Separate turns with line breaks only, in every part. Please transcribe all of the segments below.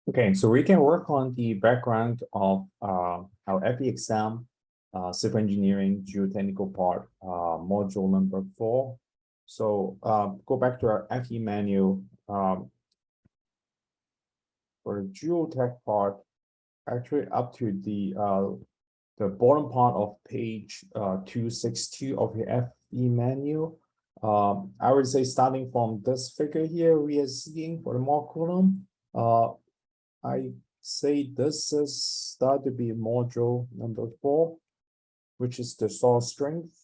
Okay, so we can work on the background of our FE exam, civil engineering geotechnical part, module number 4. So go back to our FE manual. For the geotech part, actually up to the bottom part of page 262 of your FE manual. I would say starting from this figure here, we are seeing for the more column. I say this is start to be module number 4, which is the soil strength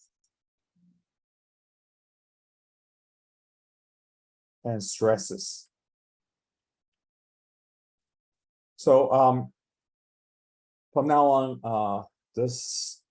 and stresses. So from now on, this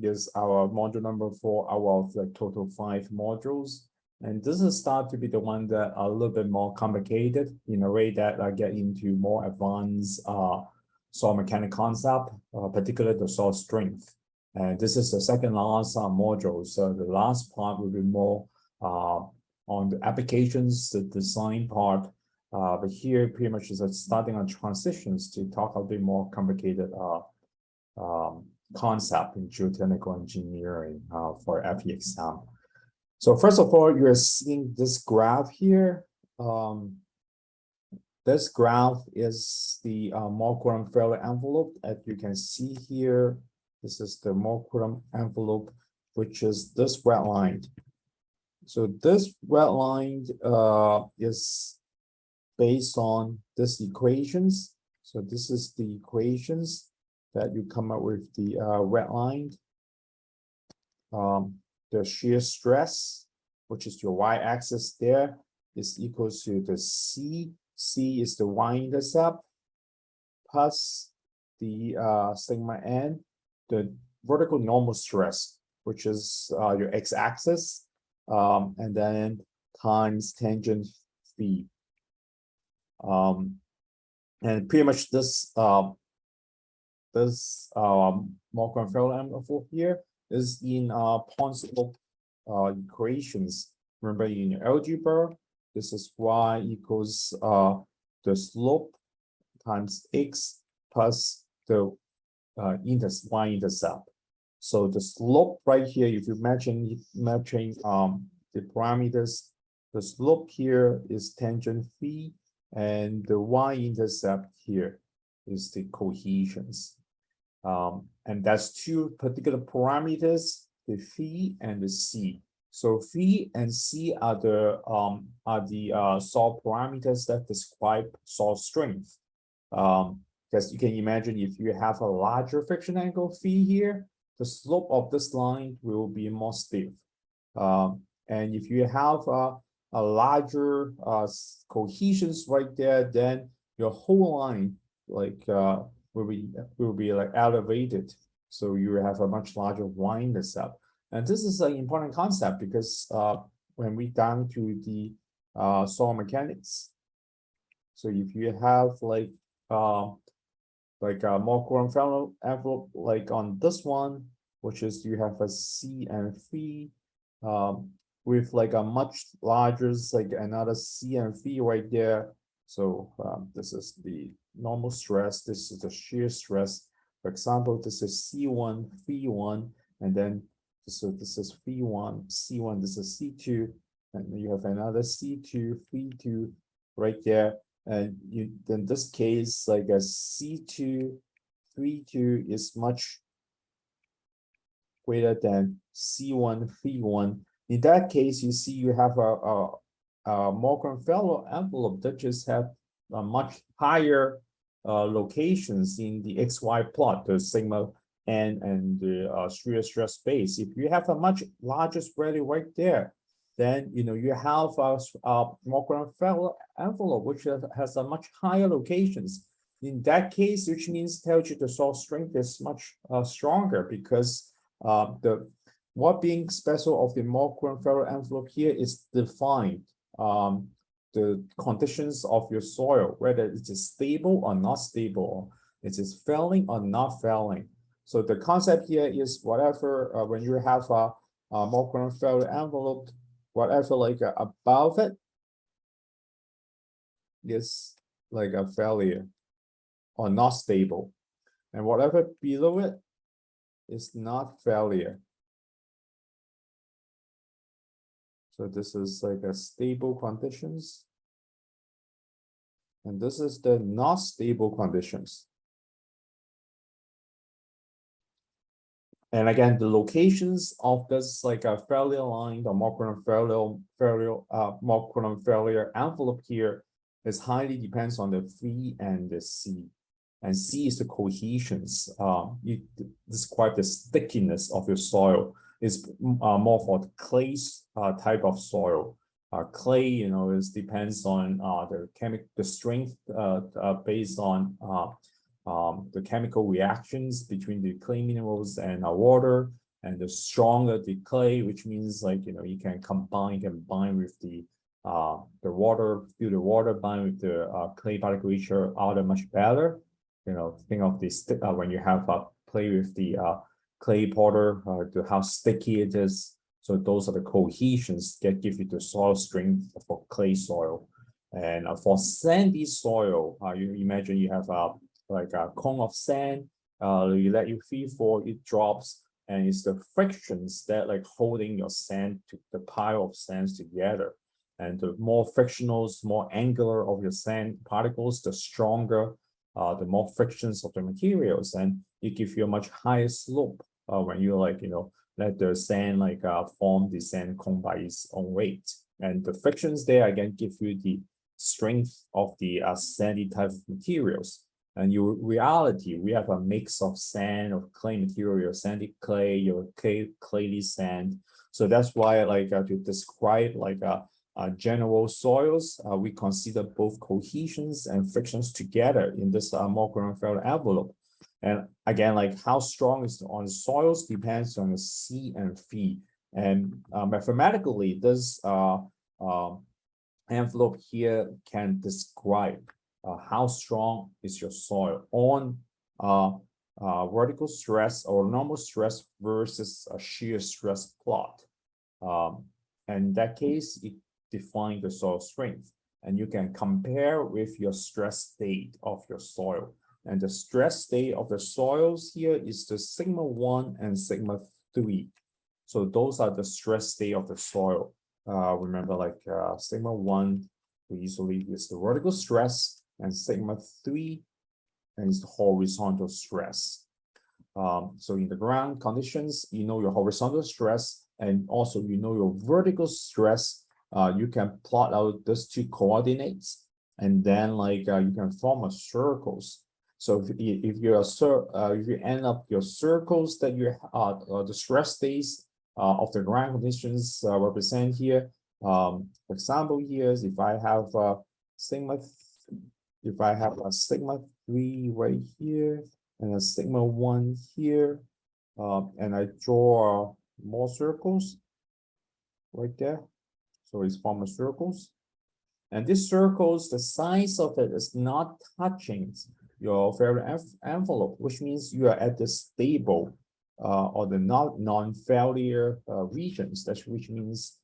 is our module number 4 out of the total 5 modules. And this is start to be the one that are a little bit more complicated in a way that I get into more advanced soil mechanics concept, particularly the soil strength. And this is the second last module. So the last part will be more on the applications, the design part. But here pretty much is starting on transitions to talk a bit more complicated concept in geotechnical engineering for FE exam. So first of all, you're seeing this graph here. This graph is the Moore-Coulomb failure envelope. As you can see here, this is the Moore-Coulomb envelope, which is this red line. So this red line is based on this equations. So this is the equations that you come up with the red line. The shear stress, which is your y-axis there, is equal to the C. C is the y-intercept plus the sigma n, the vertical normal stress, which is your x-axis, and then times tangent phi. And pretty much this Moore-Coulomb failure envelope here is in point slope equations. Remember in your algebra, this is y equals the slope times x plus the y-intercept. So the slope right here, if you matching the parameters, the slope here is tangent phi, and the y-intercept here is the cohesions. And that's two particular parameters, the phi and the c. So phi and c are the soil parameters that describe soil strength. Because you can imagine if you have a larger friction angle phi here, the slope of this line will be more steep. And if you have a larger cohesions right there, then your whole line will be like elevated, so you have a much larger y-intercept. And this is an important concept because when we down to the soil mechanics, so if you have like a Moore-Coulomb failure envelope like on this one, which is you have a C and phi with like a much larger like another C and phi right there. So this is the normal stress, this is the shear stress. For example, this is C1, phi1, and then so this is phi1, C1, this is C2, and you have another C2, phi2 right there. And you in this case, like a C2, phi2 is much greater than C1, phi1. In that case, you see you have a Moore-Coulomb failure envelope that just have a much higher locations in the XY plot, the sigma n and the shear stress space. If you have a much larger value right there, then you have a Moore-Coulomb failure envelope which has a much higher locations. In that case, which means tells you the soil strength is much stronger because what being special of the Moore-Coulomb failure envelope here is defined the conditions of your soil, whether it is stable or not stable, it is failing or not failing. So the concept here is whatever when you have a Moore-Coulomb failure envelope, whatever like above it is like a failure or not stable. And whatever below it is not failure. So this is like a stable conditions. And this is the not stable conditions. And again, the locations of this like a failure line, the Markov failure envelope here is highly depends on the V and the C. And C is the cohesions. You describe the stickiness of your soil. It's more for the clay type of soil. Clay, you know, depends on the strength based on the chemical reactions between the clay minerals and water, and the stronger the clay, which means like, you know, you can bind with the water, feel the water bind with the clay particle are much better. You know, think of this when you have play with the clay powder to how sticky it is. So those are the cohesions that give you the soil strength for clay soil. And for sandy soil, you imagine you have like a cone of sand, you let you free fall, it drops, and it's the frictions that like holding your sand to the pile of sands together. And the more frictionals, more angular of your sand particles, the stronger, the more frictions of the materials, and it gives you a much higher slope when you like, you know, let the sand like form the sand cone by its own weight. And the frictions there again give you the strength of the sandy type of materials. And your reality, we have a mix of sand, of clay material, sandy clay, your clayly sand. So that's why like to describe like general soils, we consider both cohesions and frictions together in this Markov failure envelope. And again, like how strong is on soils depends on the C and V. And mathematically, this envelope here can describe how strong is your soil on vertical stress or normal stress versus a shear stress plot. And in that case, it defines the soil strength, and you can compare with your stress state of your soil. And the stress state of the soils here is the sigma 1 and sigma 3. So those are the stress state of the soil. Remember, like sigma 1 easily is the vertical stress, and sigma 3 is the horizontal stress. So in the ground conditions, you know your horizontal stress, and also you know your vertical stress. You can plot out those two coordinates, and then like you can form a circles. So if you end up your circles that you the stress states of the ground conditions represent here. For example, here is if I have sigma, if I have a sigma 3 right here and a sigma 1 here, and I draw more circles right there. So it's form of circles. And these circles, the size of it is not touching your failure envelope, which means you are at the stable or the non-failure regions. Which means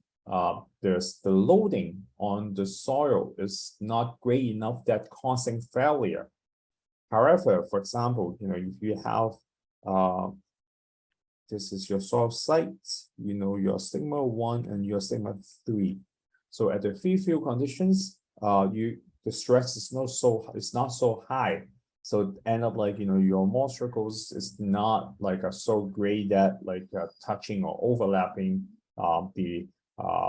there's the loading on the soil is not great enough that causing failure. However, for example, you know, if you have this is your soil site, you know, your sigma 1 and your sigma 3. So at the free field conditions, the stress is not so high. So end up like, you know, your more circles is not like so great that like touching or overlapping the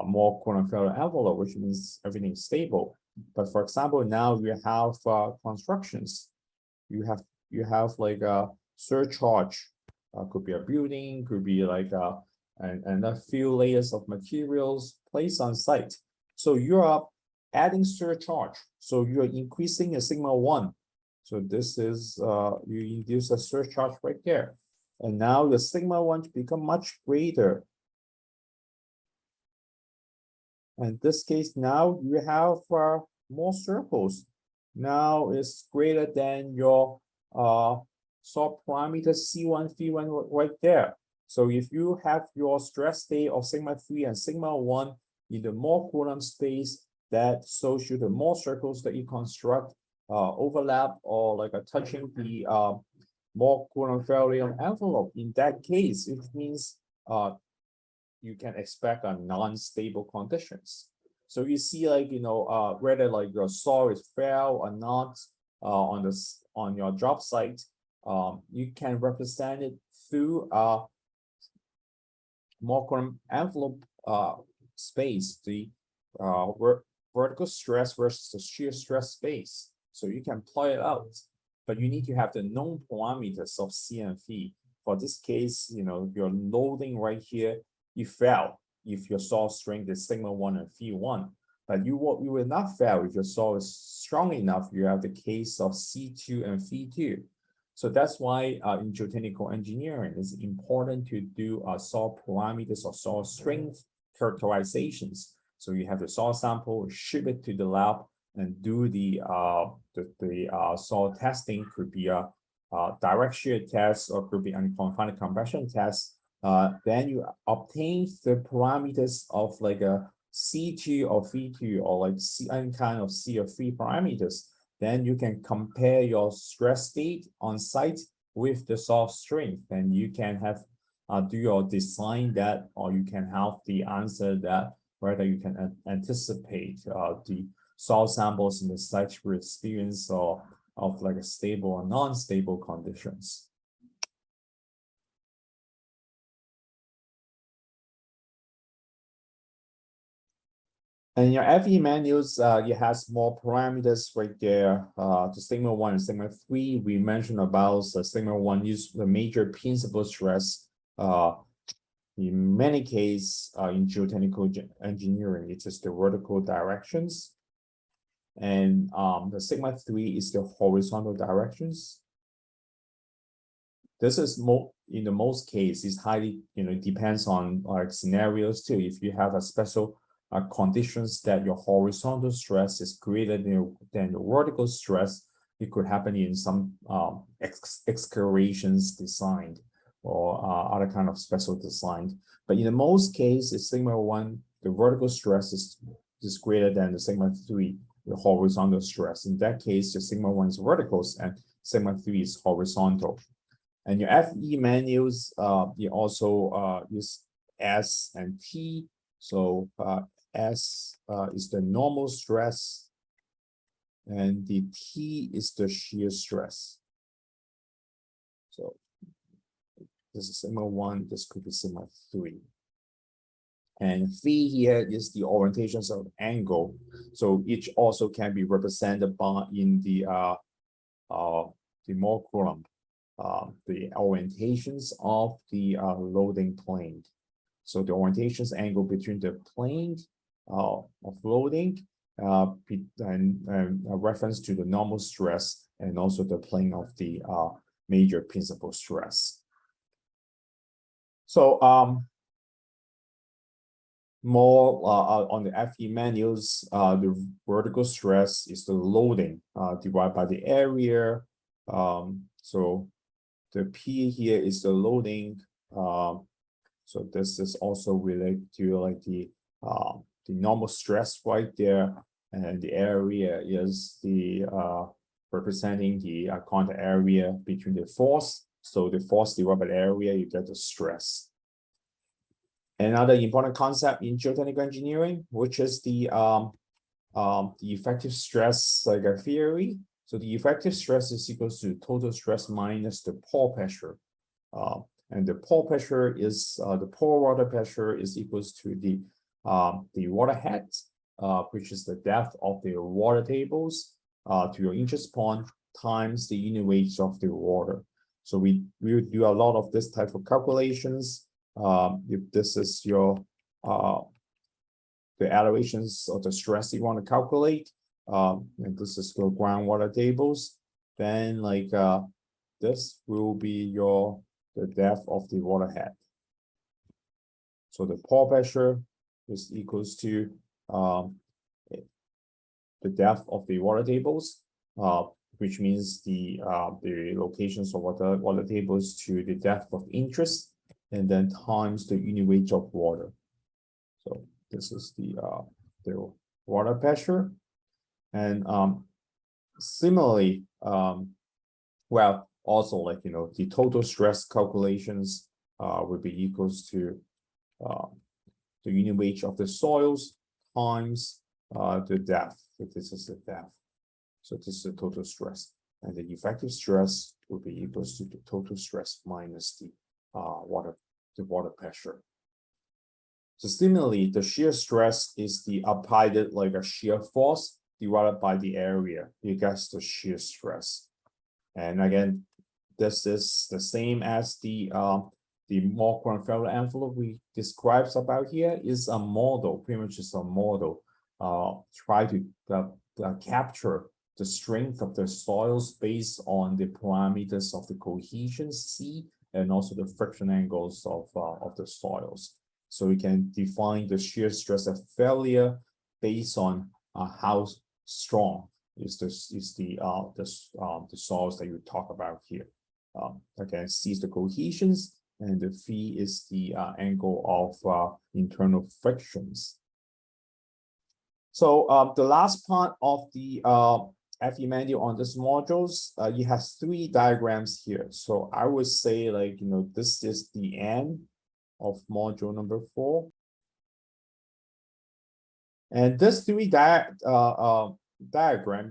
more failure envelope, which means everything is stable. But for example, now you have constructions. You have like a surcharge. Could be a building, could be like and a few layers of materials placed on site. So you are adding surcharge. So you are increasing a sigma 1. So this is you induce a surcharge right there. And now the sigma 1 become much greater. And in this case, now you have more circles. Now it's greater than your soil parameter C1, V1 right there. So if you have your stress state of sigma 3 and sigma 1 in the more Coulomb space, that shows you the more circles that you construct, overlap or like a touching the more column envelope. In that case, it means you can expect a non-stable conditions. So you see, like, whether like your soil is fair or not on your job site, you can represent it through more column envelope space, the vertical stress versus the shear stress space. So you can plot it out, but you need to have the known parameters of C and V. For this case, you're loading right here, you fail if your soil strength is sigma 1 and V1, but you will not fail if your soil is strong enough. You have the case of C2 and V2. So that's why in geotechnical engineering, it's important to do soil parameters or soil strength characterizations. So you have the soil sample, ship it to the lab, and do the soil testing. Could be a direct shear test or could be unconfined compression test. Then you obtain the parameters of like a C2 or V2 or like any kind of C or V parameters. Then you can compare your stress state on site with the soil strength, and you can have do your design that, or you can have the answer that whether you can anticipate the soil samples in the site will experience or of like a stable or non-stable conditions. And your FE manuals, it has more parameters right there. The sigma 1 and sigma 3, we mentioned about the sigma 1 is the major principal stress. In many cases, in geotechnical engineering, it is the vertical directions. And the sigma 3 is the horizontal directions. This is in the most cases, highly, depends on like scenarios too. If you have a special conditions that your horizontal stress is greater than the vertical stress, it could happen in some excavations designed or other kind of special design. But in the most cases, sigma 1, the vertical stress is greater than the sigma 3, the horizontal stress. In that case, the sigma 1 is verticals and sigma 3 is horizontal. And your FE manuals, you also use S and T. So S is the normal stress, and the T is the shear stress. So this is sigma 1, this could be sigma 3. And phi here is the orientations of angle. So each also can be represented by in the more column, the orientations of the loading plane. So the orientations angle between the plane of loading and a reference to the normal stress and also the plane of the major principal stress. So more on the FE manuals, the vertical stress is the loading divided by the area. So the P here is the loading. So this is also related to like the normal stress right there, and the area is the representing the contact area between the force. So the force divided by the area, you get the stress. Another important concept in geotechnical engineering, which is the effective stress like a theory. So the effective stress is equals to total stress minus the pore pressure. And the pore pressure is the pore water pressure is equals to the water head, which is the depth of the water tables to your interest point times the unit weight of the water. So we will do a lot of this type of calculations. If this is your the elevations of the stress you want to calculate, and this is your groundwater tables, then like this will be the depth of the water head. So the pore pressure is equals to the depth of the water tables, which means the locations of water tables to the depth of interest, and then times the unit weight of water. So this is the water pressure, and Similarly, well, also like, you know, the total stress calculations will be equals to the unit weight of the soils times the depth. So this is the depth. So this is the total stress. And the effective stress will be equals to the total stress minus the water pressure. So similarly, the shear stress is the applied like a shear force divided by the area. You get the shear stress. And again, this is the same as the Mohr-Grunfeld envelope we described about here is a model, pretty much is a model. Try to capture the strength of the soils based on the parameters of the cohesion C and also the friction angles of the soils. So we can define the shear stress of failure based on how strong is the soils that you talk about here. Again, C is the cohesions, and the phi is the angle of internal frictions. So the last part of the FE manual on this modules, it has 3 diagrams here. So I would say, like, you know, this is the end of module number 4. And this 3 diagram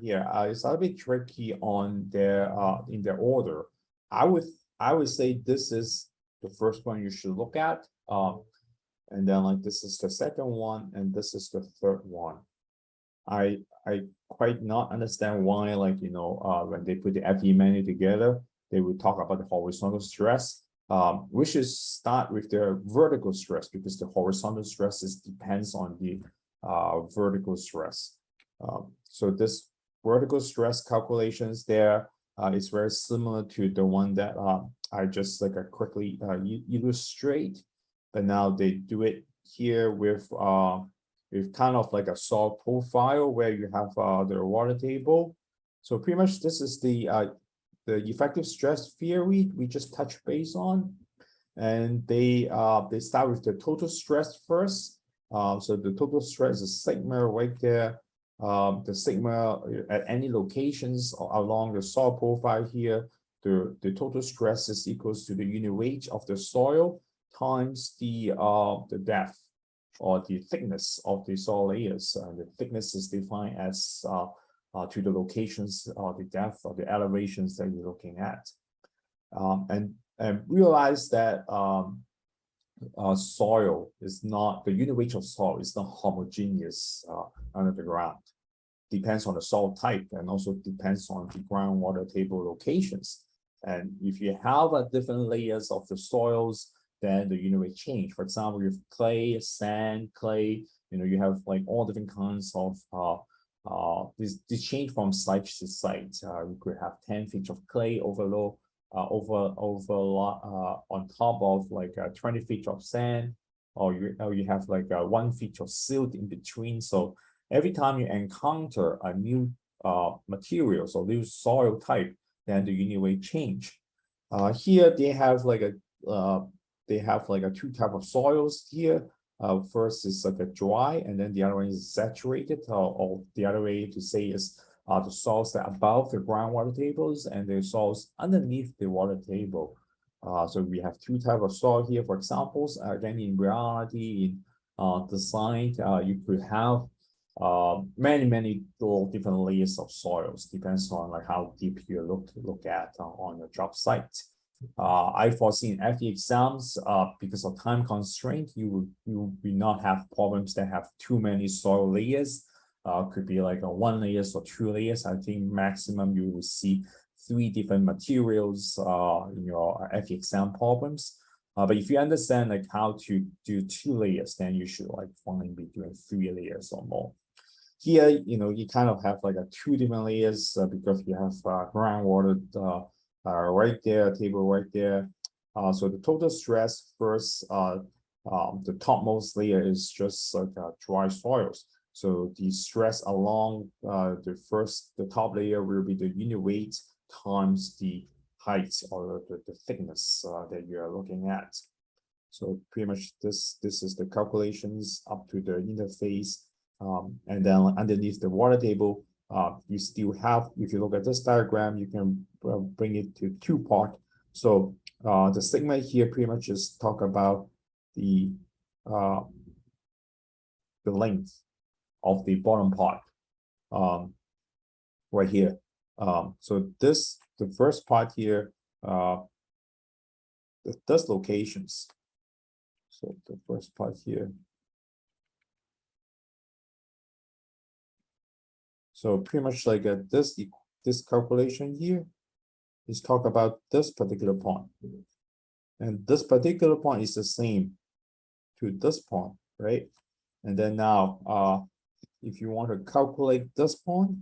here is a little bit tricky on their in their order. I would say this is the first one you should look at, and then like this is the second one, and this is the third one. I quite not understand why, like, you know, when they put the FE manual together, they would talk about the horizontal stress. We should start with the vertical stress, because the horizontal stress depends on the vertical stress. So this vertical stress calculations there is very similar to the one that I just like quickly illustrate, but now they do it here with kind of like a soil profile where you have the water table. So pretty much this is the effective stress theory we just touched base on, and they start with the total stress first. So the total stress is sigma right there. The sigma at any locations along the soil profile here, the total stress is equals to the unit weight of the soil times the depth or the thickness of the soil layers. And the thickness is defined as to the locations or the depth or the elevations that you're looking at. And realize that soil is not, the unit weight of soil is not homogeneous under the ground. Depends on the soil type and also depends on the groundwater table locations. And if you have different layers of the soils, then the unit weight change. For example, you have clay, sand, clay, you know, you have like all different kinds of this change from site to site. You could have 10 feet of clay on top of like 20 feet of sand, or you have like 1 feet of silt in between. So every time you encounter a new materials or new soil type, then the unit weight change. Here they have like a 2 type of soils here. First is like a dry, and then the other one is saturated, or the other way to say is the soils that are above the groundwater tables and the soils underneath the water table. So we have 2 types of soil here for examples. Again, in reality, in design, you could have many little different layers of soils, depends on like how deep you look at on the job site. I foresee in FE exams, because of time constraint, you will not have problems that have too many soil layers. Could be like 1 layers or 2 layers. I think maximum you will see 3 different materials in your FE exam problems. But if you understand like how to do 2 layers, then you should like finally be doing 3 layers or more. Here, you know, you kind of have like 2 different layers because you have groundwater right there, table right there. So the total stress first, the topmost layer is just like dry soils. So the stress along the top layer will be the unit weight times the height or the thickness that you are looking at. So pretty much this is the calculations up to the interface, and then underneath the water table, you still have, if you look at this diagram, you can bring it to two part. So the sigma here pretty much just talk about the length of the bottom part right here. So this, the first part here, this locations. So the first part here. So pretty much like this calculation here is talk about this particular point. And this particular point is the same to this point, right? And then now, if you want to calculate this point,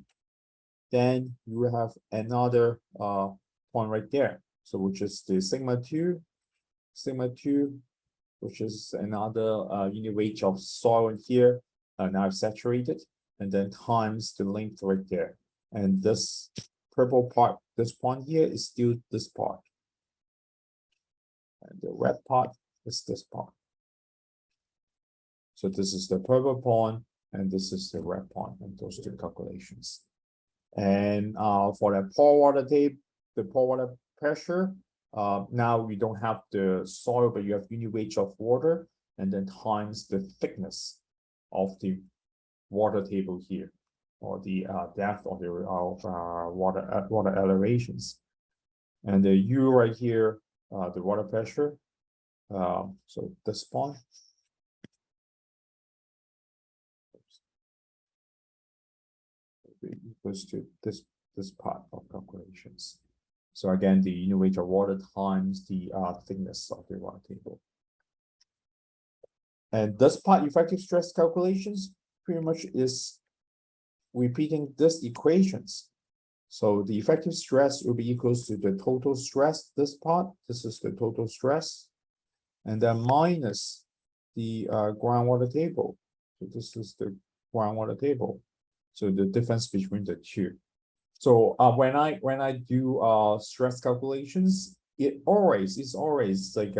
then you will have another point right there. So which is the sigma 2, which is another unit weight of soil in here, now saturated, and then times the length right there. And this purple part, this point here is still this part. And the red part is this part. So this is the purple point, and this is the red point, and those two calculations. And for the pore water table, the pore water pressure, now we don't have the soil, but you have unit weight of water, and then times the thickness of the water table here, or the depth of the water elevations. And the U right here, the water pressure. So this point. Equals to this part of calculations. So again, the unit weight of water times the thickness of the water table. And this part, effective stress calculations, pretty much is repeating this equations. So the effective stress will be equals to the total stress, this part, this is the total stress, and then minus the groundwater table. So this is the groundwater table. So the difference between the two. So when I do stress calculations, it's always like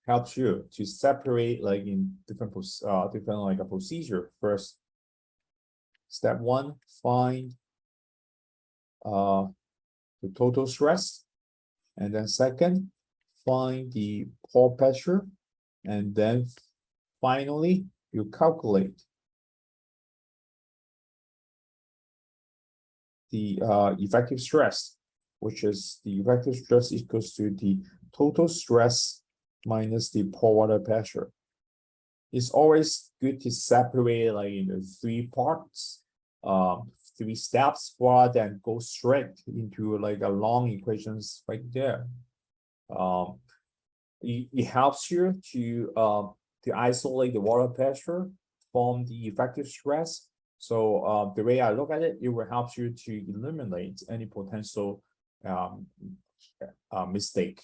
helps you to separate like in different like a procedure. First, step one, find the total stress, and then second, find the pore pressure, and then finally you calculate the effective stress, which is the effective stress equals to the total stress minus the pore water pressure. It's always good to separate like into three parts, 3 steps, rather than go straight into like a long equations right there. It helps you to isolate the water pressure from the effective stress. So the way I look at it, it will help you to eliminate any potential mistake,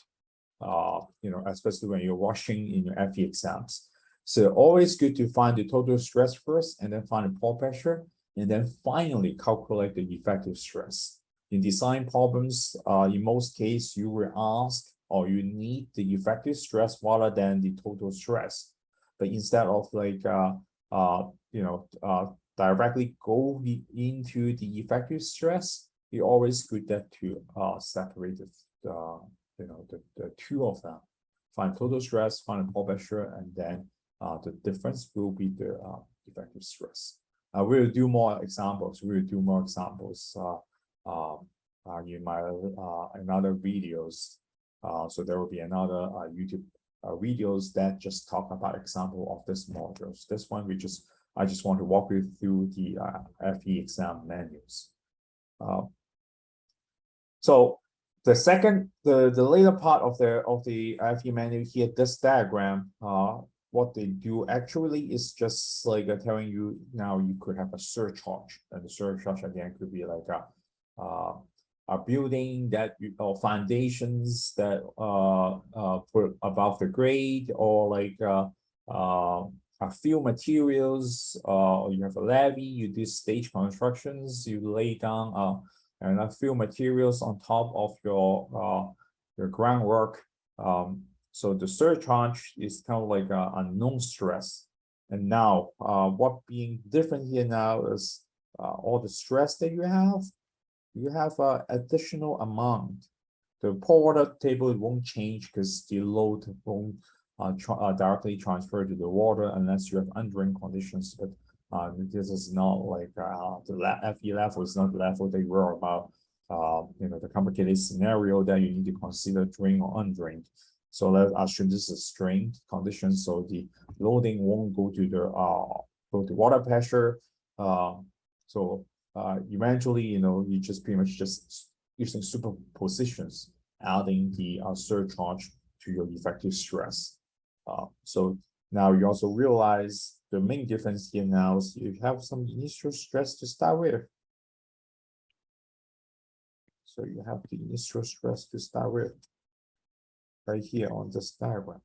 especially when you're washing in your FE exams. So always good to find the total stress first, and then find the pore pressure, and then finally calculate the effective stress. In design problems, in most cases, you will ask or you need the effective stress rather than the total stress. But instead of like directly go into the effective stress, it's always good that to separate the two of them. Find total stress, find the pore pressure, and then the difference will be the effective stress. We'll do more examples. In my another videos. So there will be another YouTube videos that just talk about example of this modules. This one I just want to walk you through the FE exam manuals. So the second, the later part of the FE manual here, this diagram, what they do actually is just like telling you now you could have a surcharge, and the surcharge again could be like a building that or foundations that put above the grade, or like a few materials, or you have a levee, you do stage constructions, you lay down and a few materials on top of your groundwork. So the surcharge is kind of like a known stress. And now what being different here now is all the stress that you have an additional amount. The pore water table won't change because the load won't directly transfer to the water unless you have undrained conditions. But this is not like the FE level is not the level that you worry about. The complicated scenario that you need to consider drained or undrained. So let's assume this is strained condition, so the loading won't go to the water pressure. So eventually, you just pretty much just using superpositions, adding the surcharge to your effective stress. So now you also realize the main difference here now is you have some initial stress to start with. So you have the initial stress to start with right here on this diagram,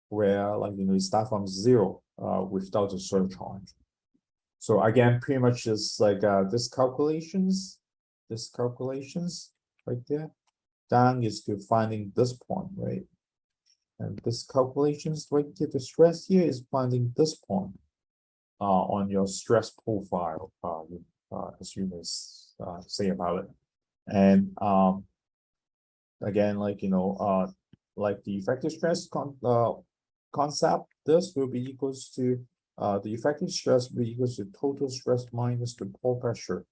where you start from 0 without the surcharge. So again, pretty much just like this calculations right there, down is to finding this point, right? And this calculations right here, the stress here is finding this point on your stress profile, as you may say about it. And again, like the effective stress concept, this will be equals to the effective stress will be equals to total stress minus the pore pressure.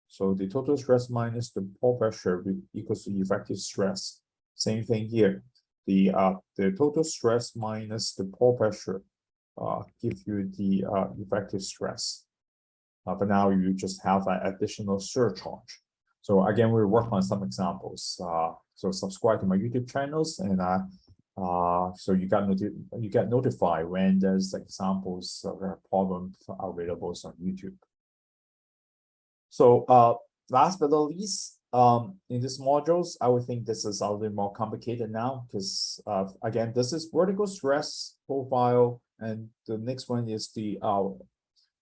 So the total stress minus the pore pressure will equals to effective stress. Same thing here. The total stress minus the pore pressure give you the effective stress. But now you just have an additional surcharge. So again, we'll work on some examples. So subscribe to my YouTube channels, and so you get notified when there's examples of problems available on YouTube. So last but not least, in these modules, I would think this is a little more complicated now because again, this is vertical stress profile, and the next one is the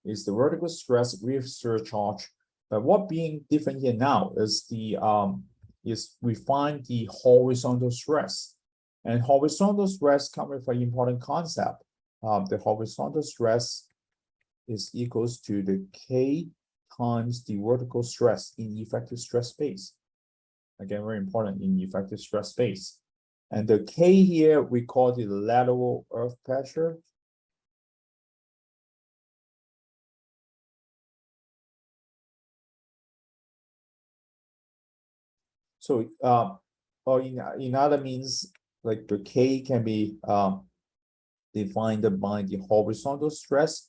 vertical stress with surcharge. But what being different here now is we find the horizontal stress, and horizontal stress comes with an important concept. The horizontal stress is equals to the K times the vertical stress in effective stress space. Again, very important in effective stress space. And the K here, we call it the lateral earth pressure. So, or in other means, like the K can be defined by the horizontal stress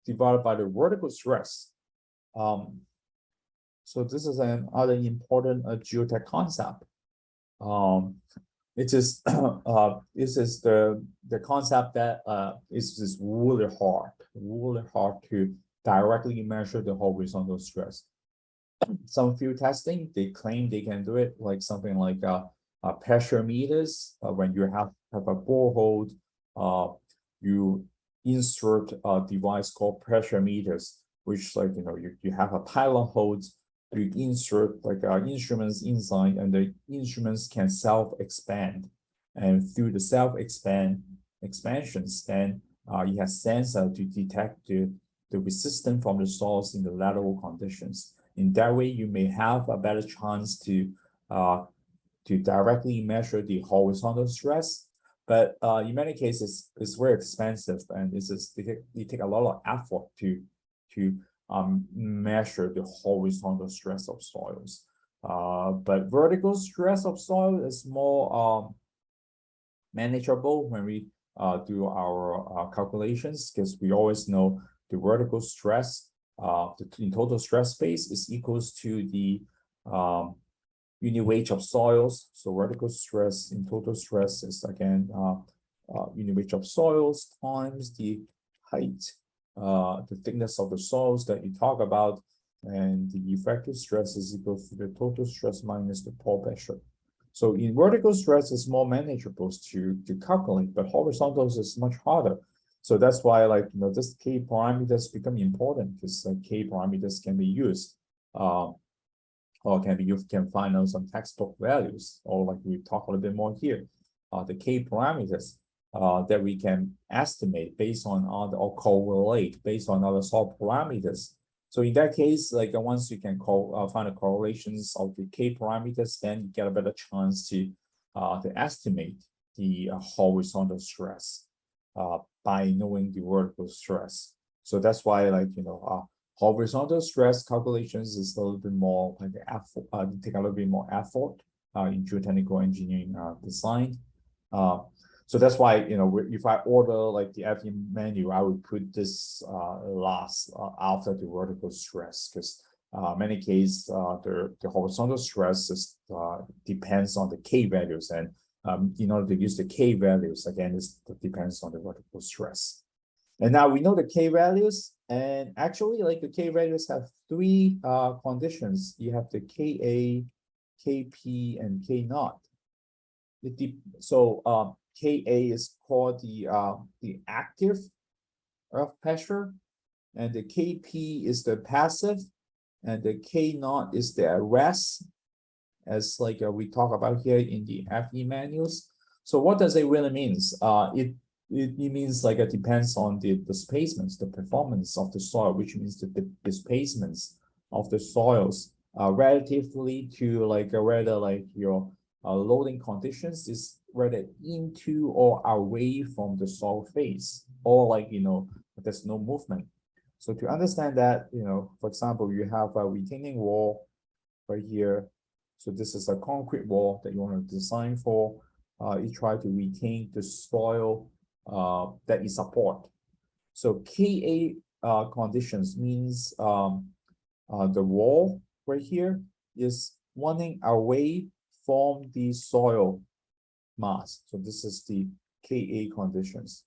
divided by the vertical stress. So this is another important geotech concept. It is this is the concept that is really hard to directly measure the horizontal stress. Some field testing, they claim they can do it, like something like pressure meters. When you have a borehole, you insert a device called pressure meters, which you have a pilot hole, you insert like instruments inside, and the instruments can self-expand, and through the expansions, then you have sensor to detect the resistance from the source in the lateral conditions. In that way, you may have a better chance to directly measure the horizontal stress. But in many cases, it's very expensive, and they take a lot of effort to measure the horizontal stress of soils. But vertical stress of soil is more manageable when we do our calculations, because we always know the vertical stress in total stress space is equals to the unit weight of soils. So vertical stress in total stress is again unit weight of soils times the height, the thickness of the soils that you talk about, and the effective stress is equal to the total stress minus the pore pressure. So in vertical stress is more manageable to calculate, but horizontals is much harder. So that's why this K parameters become important, because K parameters can be used. Or you can find out some textbook values, or like we talk a little bit more here. The K parameters that we can estimate based on other or correlate based on other soil parameters. So in that case, like once you can find the correlations of the K parameters, then you get a better chance to estimate the horizontal stress by knowing the vertical stress. So that's why, like, horizontal stress calculations is a little bit more like effort, take a little bit more effort in geotechnical engineering design. So that's why, if I order like the FE menu, I would put this last after the vertical stress, because many cases the horizontal stress is, depends on the K values, and in order to use the K values, again, it depends on the vertical stress. And now we know the K values, and actually, like, the K values have three conditions. You have the KA, KP, and K naught. So KA is called the active earth pressure, and the KP is the passive, and the K naught is the arrest, as like we talk about here in the FE manuals. So what does it really means? It means like it depends on the displacements, the performance of the soil, which means the displacements of the soils relatively to like whether like your loading conditions is whether into or away from the soil face, or like, there's no movement. So to understand that, for example, you have a retaining wall right here. So this is a concrete wall that you want to design for. You try to retain the soil that you support. So KA conditions means the wall right here is running away from the soil mass. So this is the KA conditions.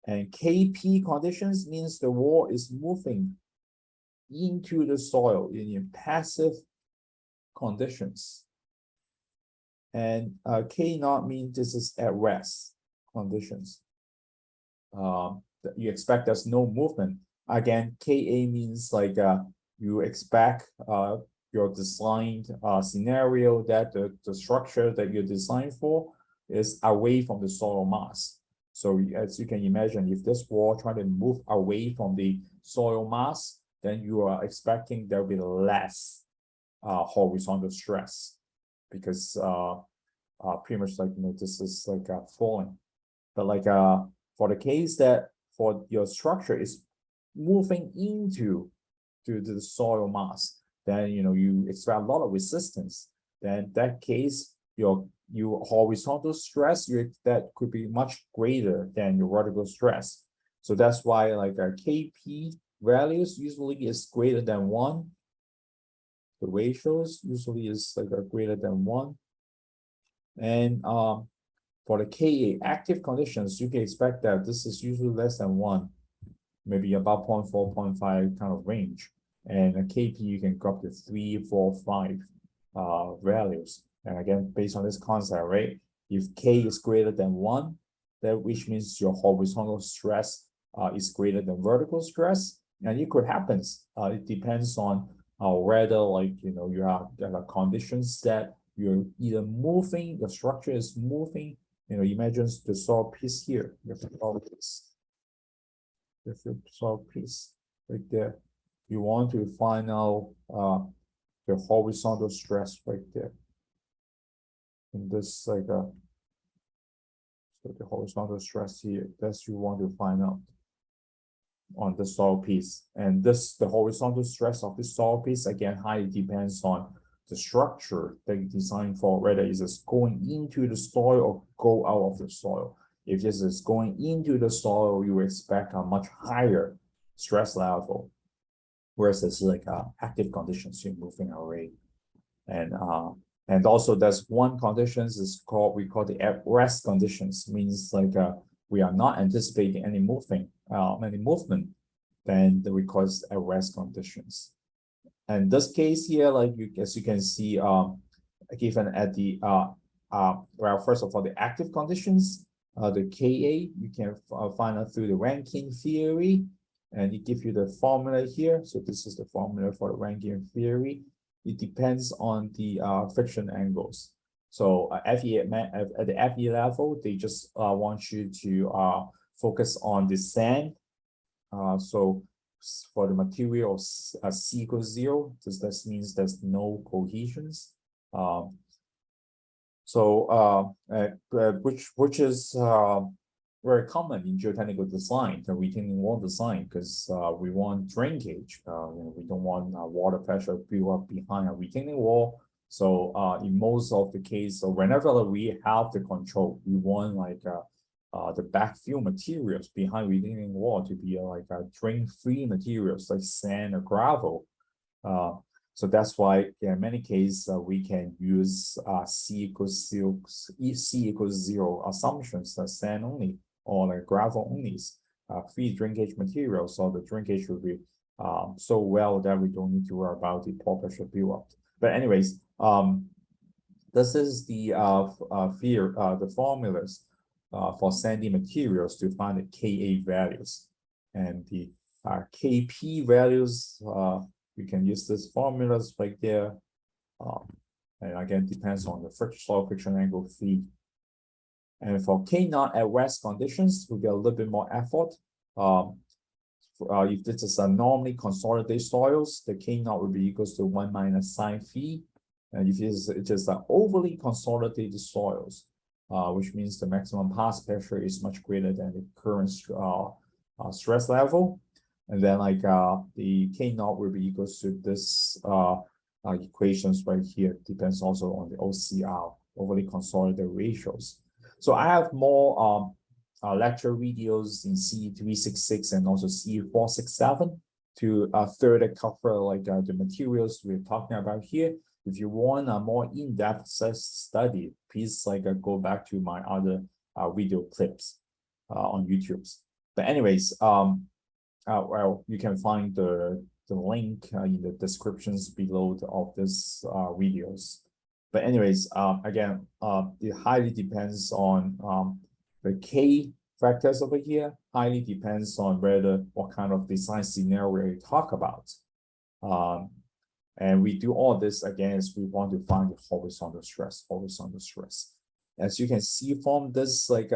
And KP conditions means the wall is moving into the soil in passive conditions. And K naught means this is at rest conditions. You expect there's no movement. Again, KA means like you expect your designed scenario that the structure that you designed for is away from the soil mass. So as you can imagine, if this wall trying to move away from the soil mass, then you are expecting there will be less horizontal stress, because pretty much like, this is like falling. But like for the case that for your structure is moving into the soil mass, then you expect a lot of resistance. Then that case, your horizontal stress that could be much greater than your vertical stress. So that's why like a KP values usually is greater than 1. The ratios usually is like a greater than 1. And for the KA active conditions, you can expect that this is usually less than 1, maybe about 0.4, 0.5 kind of range. And a KP, you can go up to 3, 4, 5 values. And again, based on this concept, right? If K is greater than 1, that which means your horizontal stress is greater than vertical stress. And it could happen. It depends on whether, like, you have conditions that you're either moving, the structure is moving. Imagine the soil piece here. You have the soil piece. The soil piece right there. You want to find out the horizontal stress right there. In this like so the horizontal stress here, that's you want to find out on the soil piece. And the horizontal stress of the soil piece again highly depends on the structure that you design for, whether it's just going into the soil or go out of the soil. If this is going into the soil, you expect a much higher stress level, whereas it's like active conditions, you're moving away. And also there's one conditions is called, we call the at rest conditions, means like we are not anticipating any movement, then we call it at rest conditions. And this case here, like as you can see, given at the well, first of all, the active conditions, the KA, you can find out through the Rankine theory, and it gives you the formula here. So this is the formula for the Rankine theory. It depends on the friction angles. So FE at the FE level, they just want you to focus on the sand. So for the material C equals 0, this means there's no cohesions. Which is very common in geotechnical design, the retaining wall design, because we want drainage. We don't want water pressure build up behind a retaining wall. So in most of the case, so whenever we have the control, we want like the backfill materials behind retaining wall to be like drain-free materials like sand or gravel. So that's why in many cases we can use C equals 0 assumptions, that sand only or like gravel only, free drinkage material. So the drinkage will be so well that we don't need to worry about the pore pressure buildup. But anyways, this is the the formulas for sandy materials to find the Ka values, and the Kp values. You can use these formulas right there. And again, depends on the soil friction angle phi. And for K0 at rest conditions, we get a little bit more effort. If this is a normally consolidated soils, the K0 will be equals to 1 minus sine phi. And if it is overly consolidated soils, which means the maximum pass pressure is much greater than the current stress level. And then like the K0 will be equals to this equations right here. Depends also on the OCR, overly consolidated ratios. So I have more lecture videos in C366 and also C467 to further cover like the materials we're talking about here. If you want a more in-depth study, please like go back to my other video clips on YouTube. But anyways, well, you can find the link in the descriptions below of this videos. But anyways, again, it highly depends on the K factors over here. Highly depends on what kind of design scenario you talk about. And we do all this again as we want to find the horizontal stress. As you can see from this like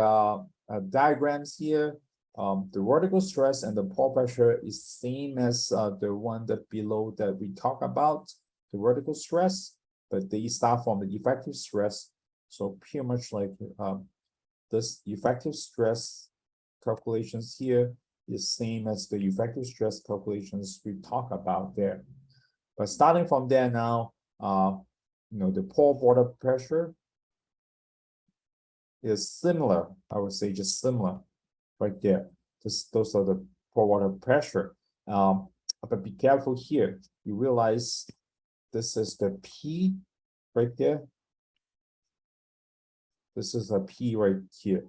diagrams here, the vertical stress and the pore pressure is same as the one that below that we talk about, the vertical stress, but they start from the effective stress. So pretty much like this effective stress calculations here is same as the effective stress calculations we talk about there. But starting from there now, the pore water pressure is similar. I would say just similar. Right there, those are the pore water pressure. But be careful here. You realize this is the P right there. This is a P right here,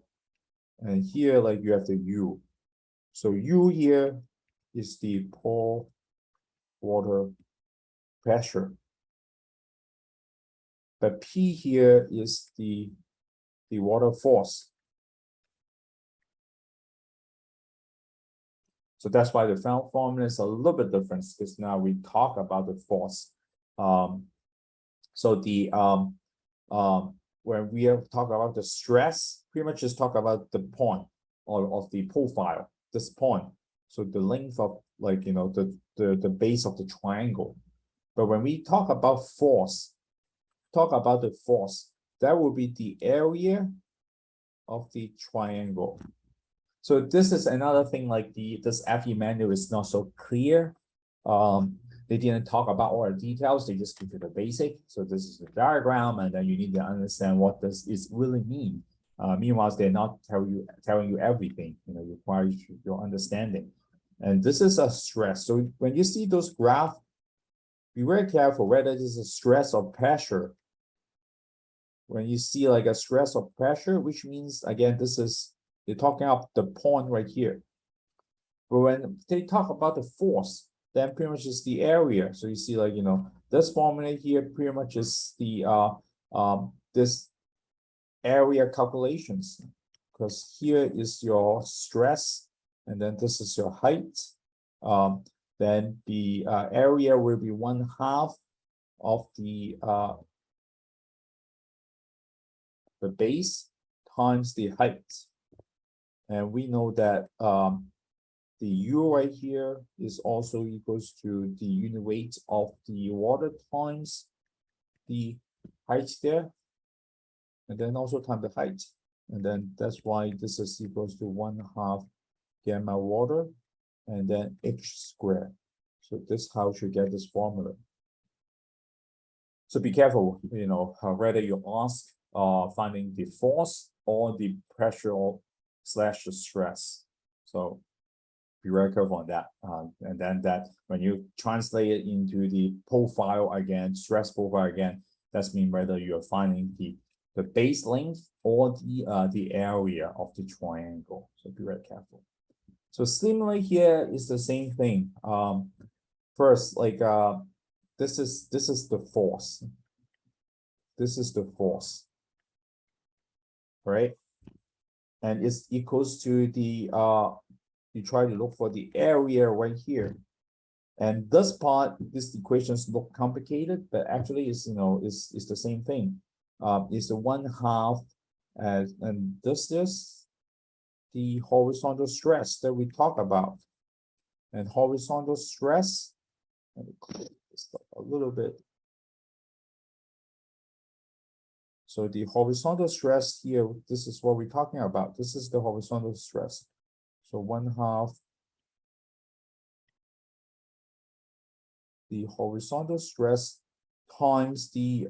and here like you have the U. So U here is the pore water pressure. But P here is the water force. So that's why the formula is a little bit different, because now we talk about the force. So the when we talk about the stress, pretty much just talk about the point of the profile, this point. So the length of like the base of the triangle. But when we talk about force, that will be the area of the triangle. So this is another thing, like this FE manual is not so clear. They didn't talk about all the details, they just give you the basic. So this is the diagram, and then you need to understand what this is really mean. Meanwhile, they're not telling you everything, require your understanding. And this is a stress. So when you see those graphs, be very careful whether this is stress or pressure. When you see like a stress or pressure, which means again, they're talking about the point right here. But when they talk about the force, then pretty much is the area. So you see like, this formula here pretty much is the this area calculations, because here is your stress, and then this is your height. Then the area will be 1/2 of the the base times the height. And we know that the U right here is also equals to the unit weight of the water times the height there, and then also times the height. And then that's why this is equals to 1/2 gamma water and then h squared. So this how you get this formula. So be careful, you know, whether you ask finding the force or the pressure slash the stress. So be very careful on that. And then that when you translate it into the profile again, stress profile again, that's mean whether you're finding the base length or the area of the triangle. So be very careful. So similarly here is the same thing. First, like this is the force. This is the force, right? And it's equals to the you try to look for the area right here. And this part, these equations look complicated, but actually it's, you know, it's the same thing. It's the 1/2 and this is the horizontal stress that we talk about. And horizontal stress, let me clear this up a little bit. So the horizontal stress here, this is what we're talking about. This is the horizontal stress. So 1/2 the horizontal stress times the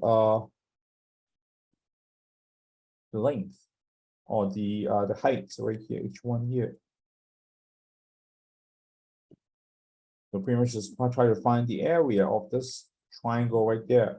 length or the height right here, h1 here. So pretty much just try to find the area of this triangle right there.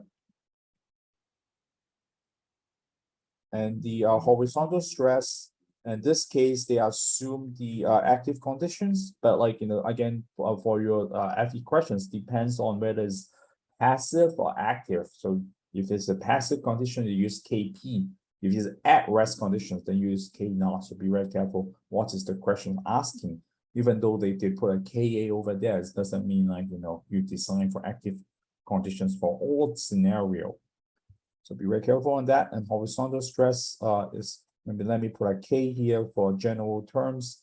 And the horizontal stress, in this case, they assume the active conditions, but like, you know, again, for your FE questions, depends on whether it's passive or active. So if it's a passive condition, you use KP. If it's at rest conditions, then you use K naught. So be very careful. What is the question asking? Even though they put a KA over there, it doesn't mean like, you know, you design for active conditions for all scenario. So be very careful on that. And horizontal stress is, maybe let me put a K here for general terms.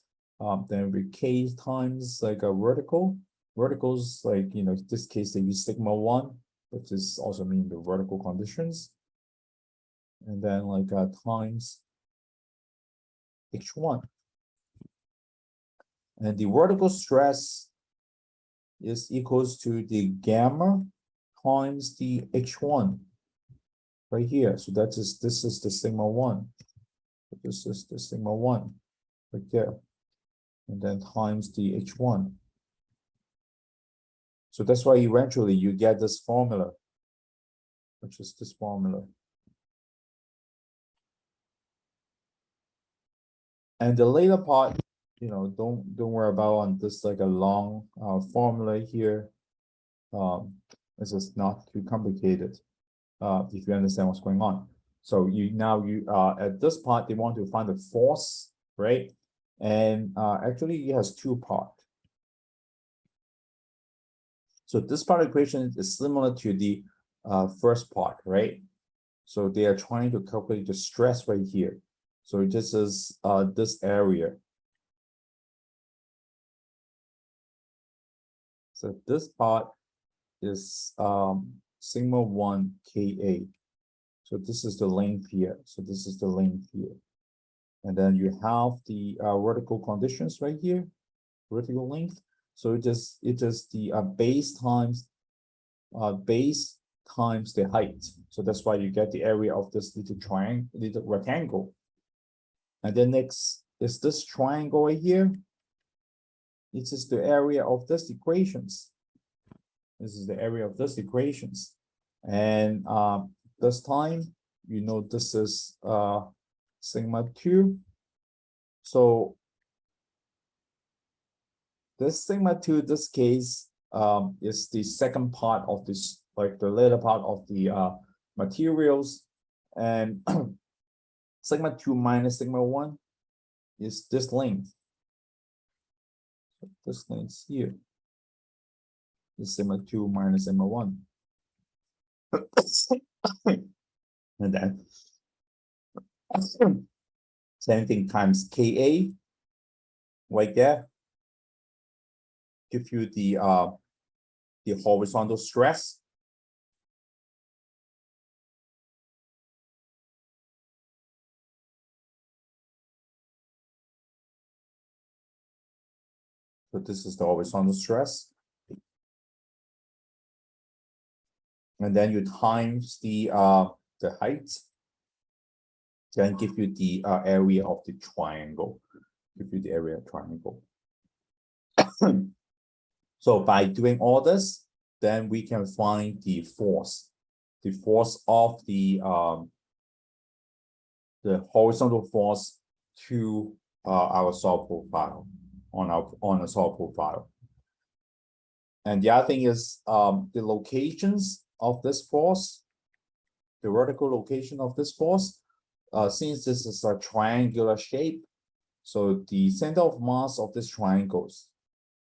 Then we K times like a vertical. Verticals, like, you know, in this case, they use sigma 1, which is also mean the vertical conditions. And then like times h1. And the vertical stress is equals to the gamma times the h1 right here. So that is, this is the sigma 1. This is the sigma 1 right there. And then times the h1. So that's why eventually you get this formula, which is this formula. And the later part, you know, don't worry about on this like a long formula here. This is not too complicated if you understand what's going on. So you at this part they want to find the force, right? And actually it has two parts. So this part of the equation is similar to the first part, right? So they are trying to calculate the stress right here. So this is this area. So this part is sigma 1 Ka. So this is the length here. So this is the length here. And then you have the vertical conditions right here, vertical length. So it just the base times the height. So that's why you get the area of this little triangle, little rectangle. And then next is this triangle right here. This is the area of this equations. This is the area of this equations. And this time, you know, this is sigma 2. So this sigma 2, this case, is the second part of this, like the later part of the materials. And sigma 2 minus sigma 1 is this length. This length here is sigma 2 minus sigma 1. And then Same thing times Ka right there. Give you the horizontal stress. So this is the horizontal stress. And then you times the height, then give you the area of the triangle. Give you the area of triangle. So by doing all this, then we can find the force of the horizontal force to our soil profile on a soil profile. And the other thing is the locations of this force, the vertical location of this force. Since this is a triangular shape, so the center of mass of this triangles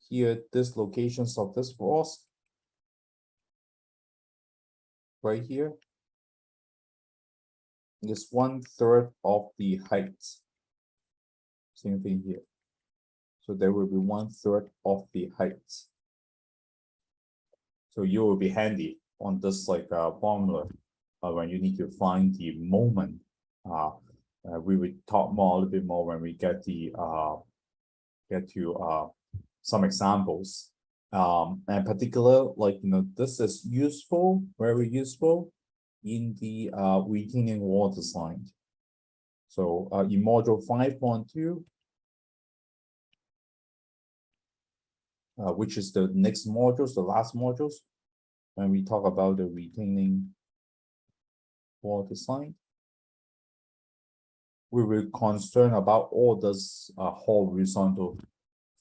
here, this locations of this force right here is 1/3 of the height. Same thing here. So there will be 1/3 of the height. So you will be handy on this like formula when you need to find the moment. We will talk more a little bit more when we get to some examples. And particular, like this is useful, very useful in the retaining wall design. So in module 5.2, which is the next modules, the last modules, when we talk about the retaining wall design, we will concern about all this horizontal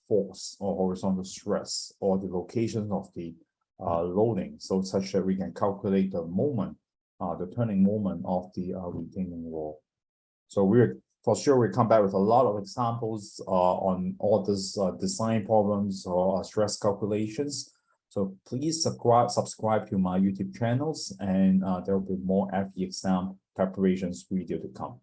force or horizontal stress or the location of the loading, so such that we can calculate the moment, the turning moment of the retaining wall. So we're for sure we come back with a lot of examples on all this design problems or stress calculations. So please subscribe to my YouTube channels, and there will be more FE exam preparations video to come.